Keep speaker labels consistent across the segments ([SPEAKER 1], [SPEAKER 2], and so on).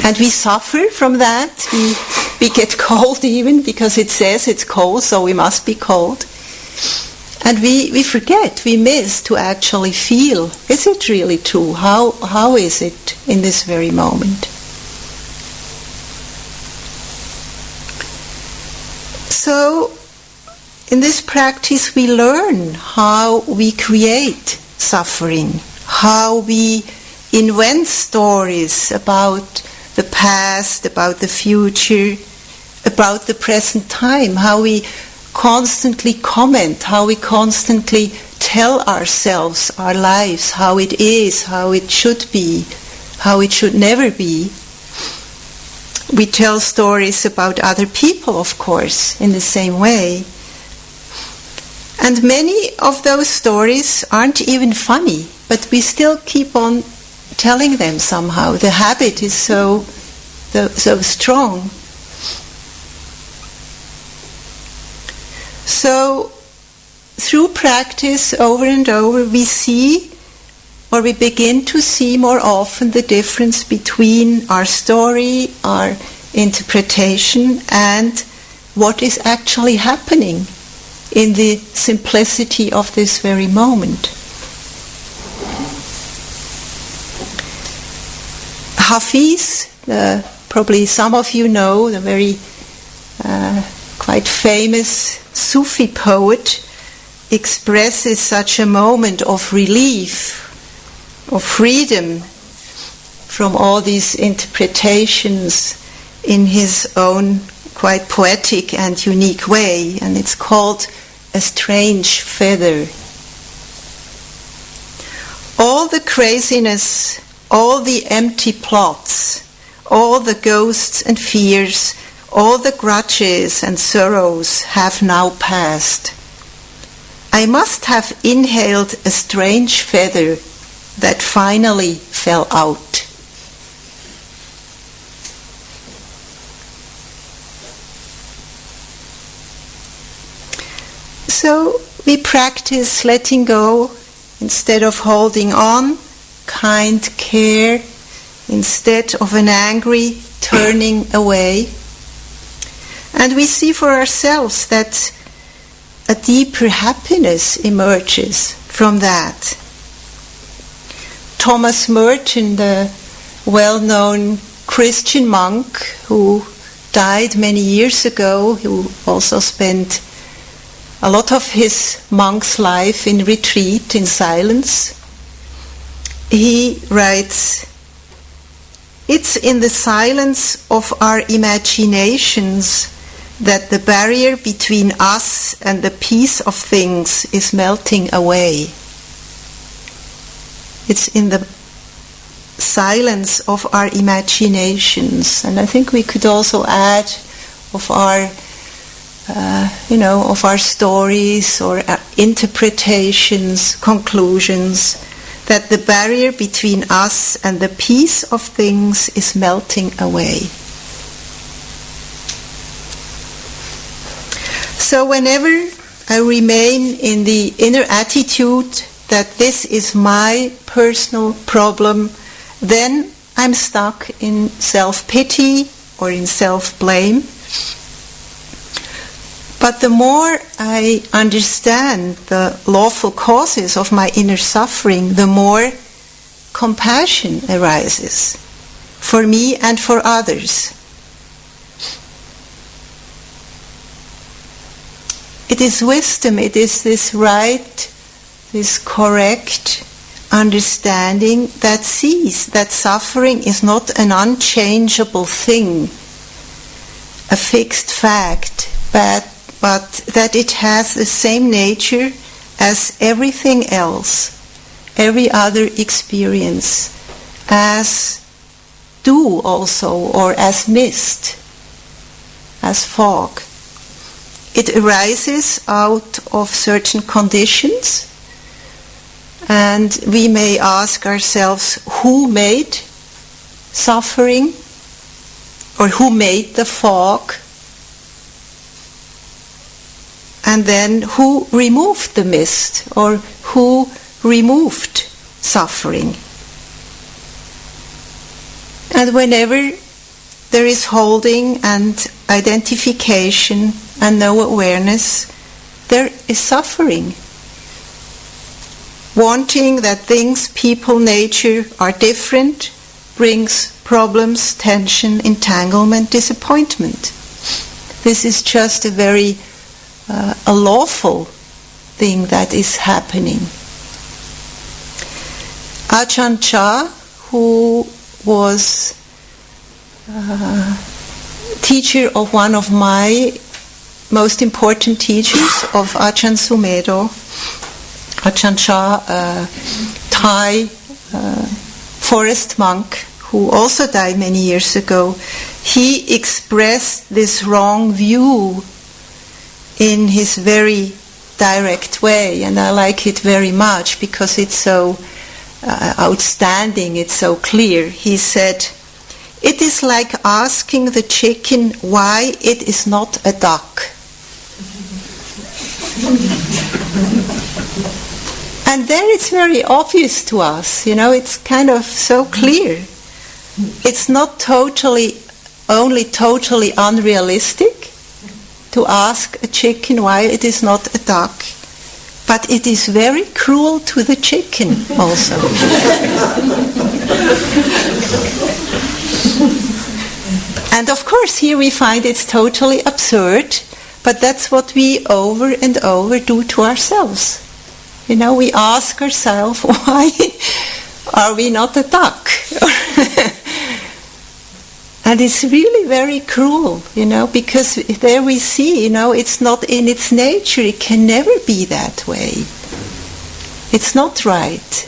[SPEAKER 1] And we suffer from that. We get cold even because it says it's cold, so we must be cold. And we forget, we miss to actually feel, is it really true? How is it in this very moment? So, in this practice we learn how we create suffering, how we invent stories about the past, about the future, about the present time, how we constantly comment, how we constantly tell ourselves our lives, how it is, how it should be, how it should never be. We tell stories about other people, of course, in the same way. And many of those stories aren't even funny, but we still keep on telling them somehow. The habit is so strong. So, through practice over and over, we see, or we begin to see more often, the difference between our story, our interpretation, and what is actually happening in the simplicity of this very moment. Hafiz, probably some of you know, the very quite famous Sufi poet, expresses such a moment of relief, of freedom from all these interpretations in his own quite poetic and unique way, and it's called A Strange Feather. All the craziness, all the empty plots, all the ghosts and fears, all the grudges and sorrows have now passed. I must have inhaled a strange feather that finally fell out. So we practice letting go instead of holding on, kind care instead of an angry turning away. And we see for ourselves that a deeper happiness emerges from that. Thomas Merton, the well-known Christian monk who died many years ago, who also spent a lot of his monk's life in retreat, in silence, he writes, "It's in the silence of our imaginations that the barrier between us and the peace of things is melting away." It's in the silence of our imaginations, and I think we could also add of our, of our stories or interpretations, conclusions, that the barrier between us and the peace of things is melting away. So whenever I remain in the inner attitude that this is my personal problem, then I'm stuck in self-pity or in self-blame. But the more I understand the lawful causes of my inner suffering, the more compassion arises for me and for others. It is wisdom, it is this right, this correct understanding that sees that suffering is not an unchangeable thing, a fixed fact, but that it has the same nature as everything else, every other experience, as dew also, or as mist, as fog. It arises out of certain conditions, and we may ask ourselves, who made suffering, or who made the fog? And then who removed the mist, or who removed suffering? And whenever there is holding and identification and no awareness, there is suffering. Wanting that things, people, nature are different brings problems, tension, entanglement, disappointment. This is just a lawful thing that is happening. Ajahn Chah, who was teacher of one of my most important teachers, of Ajahn Sumedho, Ajahn Chah, Thai forest monk, who also died many years ago, he expressed this wrong view in his very direct way, and I like it very much because it's so outstanding, it's so clear. He said, "It is like asking the chicken why it is not a duck." And there it's very obvious to us, it's kind of so clear. It's not only totally unrealistic to ask a chicken why it is not a duck, but it is very cruel to the chicken also. And of course here we find it's totally absurd, but that's what we over and over do to ourselves. We ask ourselves, why are we not a duck? And it's really very cruel, because there we see, it's not in its nature. It can never be that way. It's not right.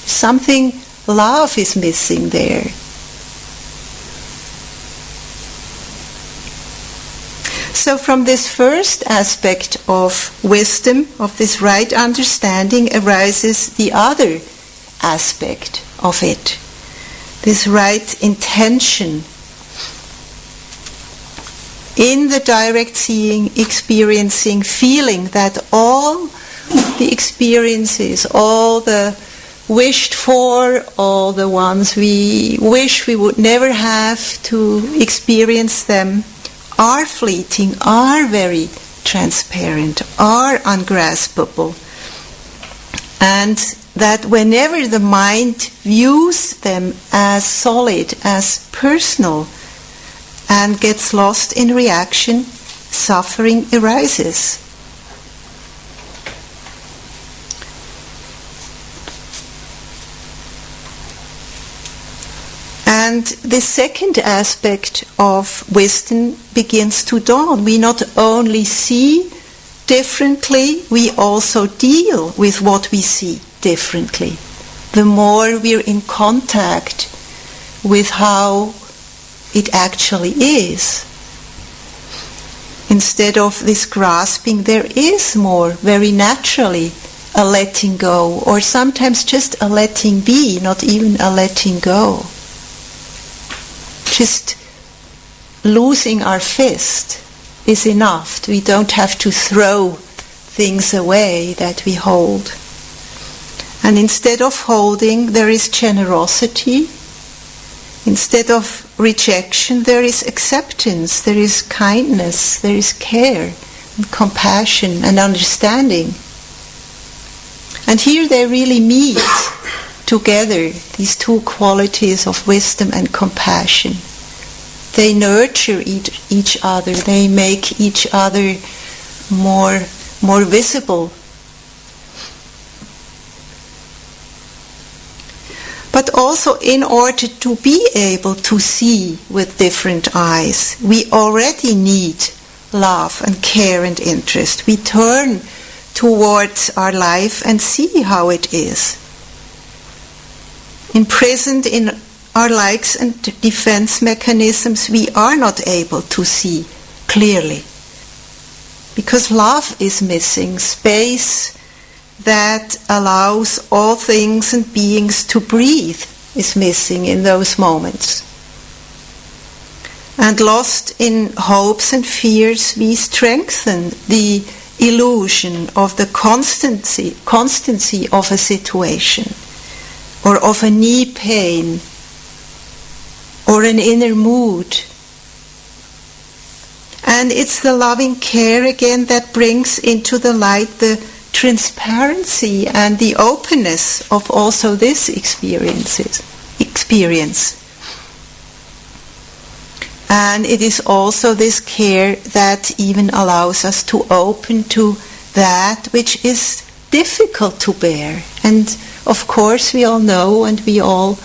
[SPEAKER 1] Something, love is missing there. So from this first aspect of wisdom, of this right understanding, arises the other aspect of it, this right intention. In the direct seeing, experiencing, feeling that all the experiences, all the wished for, all the ones we wish we would never have to experience them, are fleeting, are very transparent, are ungraspable. And that whenever the mind views them as solid, as personal, and gets lost in reaction, suffering arises. And the second aspect of wisdom begins to dawn. We not only see differently, we also deal with what we see differently. The more we're in contact with how it actually is. Instead of this grasping, there is more, very naturally, a letting go, or sometimes just a letting be, not even a letting go. Just losing our fist is enough. We don't have to throw things away that we hold. And instead of holding, there is generosity. Instead of rejection, there is acceptance, there is kindness, there is care, and compassion, and understanding. And here they really meet together, these two qualities of wisdom and compassion. They nurture each other, they make each other more visible. But also, in order to be able to see with different eyes, we already need love and care and interest. We turn towards our life and see how it is. Imprisoned in our likes and defense mechanisms, we are not able to see clearly. Because love is missing, space that allows all things and beings to breathe is missing in those moments. And lost in hopes and fears, we strengthen the illusion of the constancy of a situation, or of a knee pain, or an inner mood. And it's the loving care again that brings into the light the transparency and the openness of also this experience. And it is also this care that even allows us to open to that which is difficult to bear. And of course we all know and we all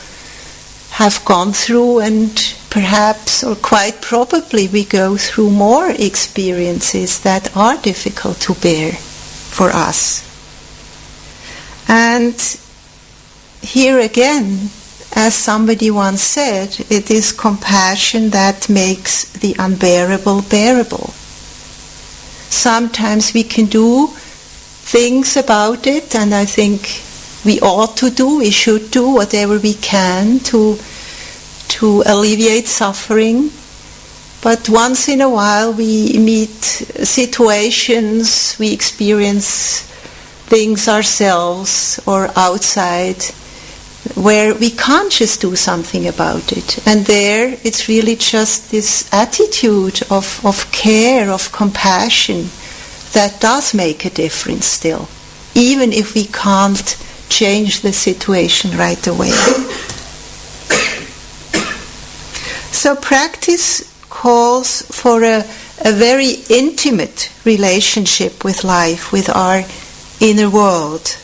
[SPEAKER 1] have gone through, and perhaps or quite probably we go through more experiences that are difficult to bear for us. And here again, as somebody once said, it is compassion that makes the unbearable bearable. Sometimes we can do things about it, and I think we ought to do, we should do whatever we can to alleviate suffering. But once in a while we meet situations, we experience things ourselves or outside where we can't just do something about it. And there it's really just this attitude of care, of compassion that does make a difference still, even if we can't change the situation right away. So practice calls for a very intimate relationship with life, with our inner world,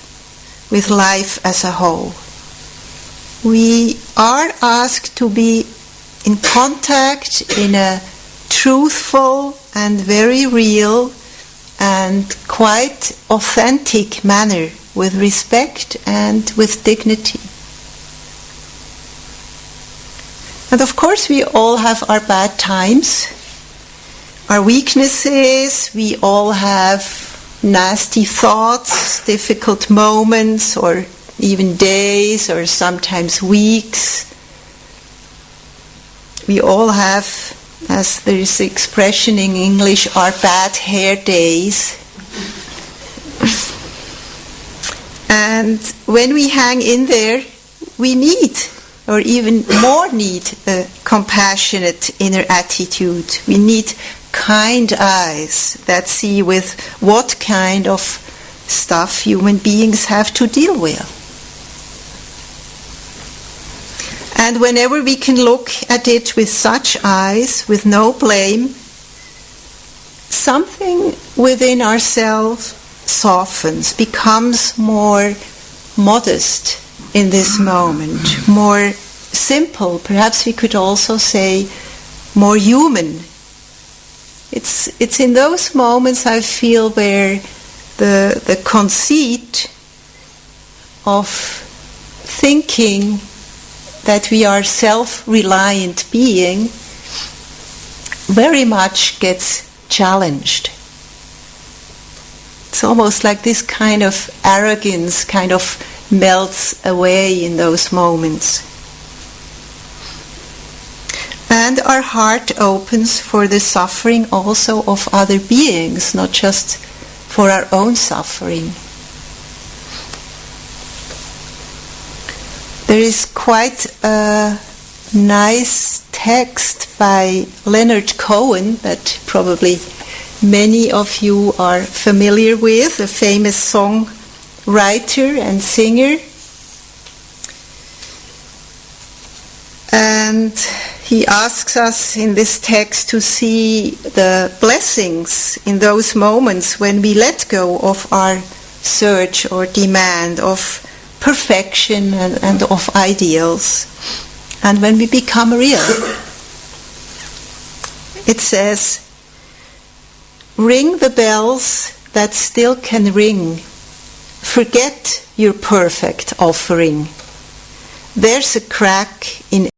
[SPEAKER 1] with life as a whole. We are asked to be in contact in a truthful and very real and quite authentic manner, with respect and with dignity. And of course we all have our bad times, our weaknesses, we all have nasty thoughts, difficult moments, or even days, or sometimes weeks. We all have, as there is an expression in English, our bad hair days. And when we hang in there, we need, or even more need, a compassionate inner attitude. We need kind eyes that see with what kind of stuff human beings have to deal with. And whenever we can look at it with such eyes, with no blame, something within ourselves softens, becomes more modest in this moment, more simple. Perhaps we could also say more human. It's in those moments I feel where the conceit of thinking that we are self-reliant being very much gets challenged. It's almost like this kind of arrogance kind of melts away in those moments. And our heart opens for the suffering also of other beings, not just for our own suffering. There is quite a nice text by Leonard Cohen that probably many of you are familiar with, a famous songwriter and singer. And he asks us in this text to see the blessings in those moments when we let go of our search or demand of perfection and of ideals, and when we become real. It says, "Ring the bells that still can ring. Forget your perfect offering. There's a crack in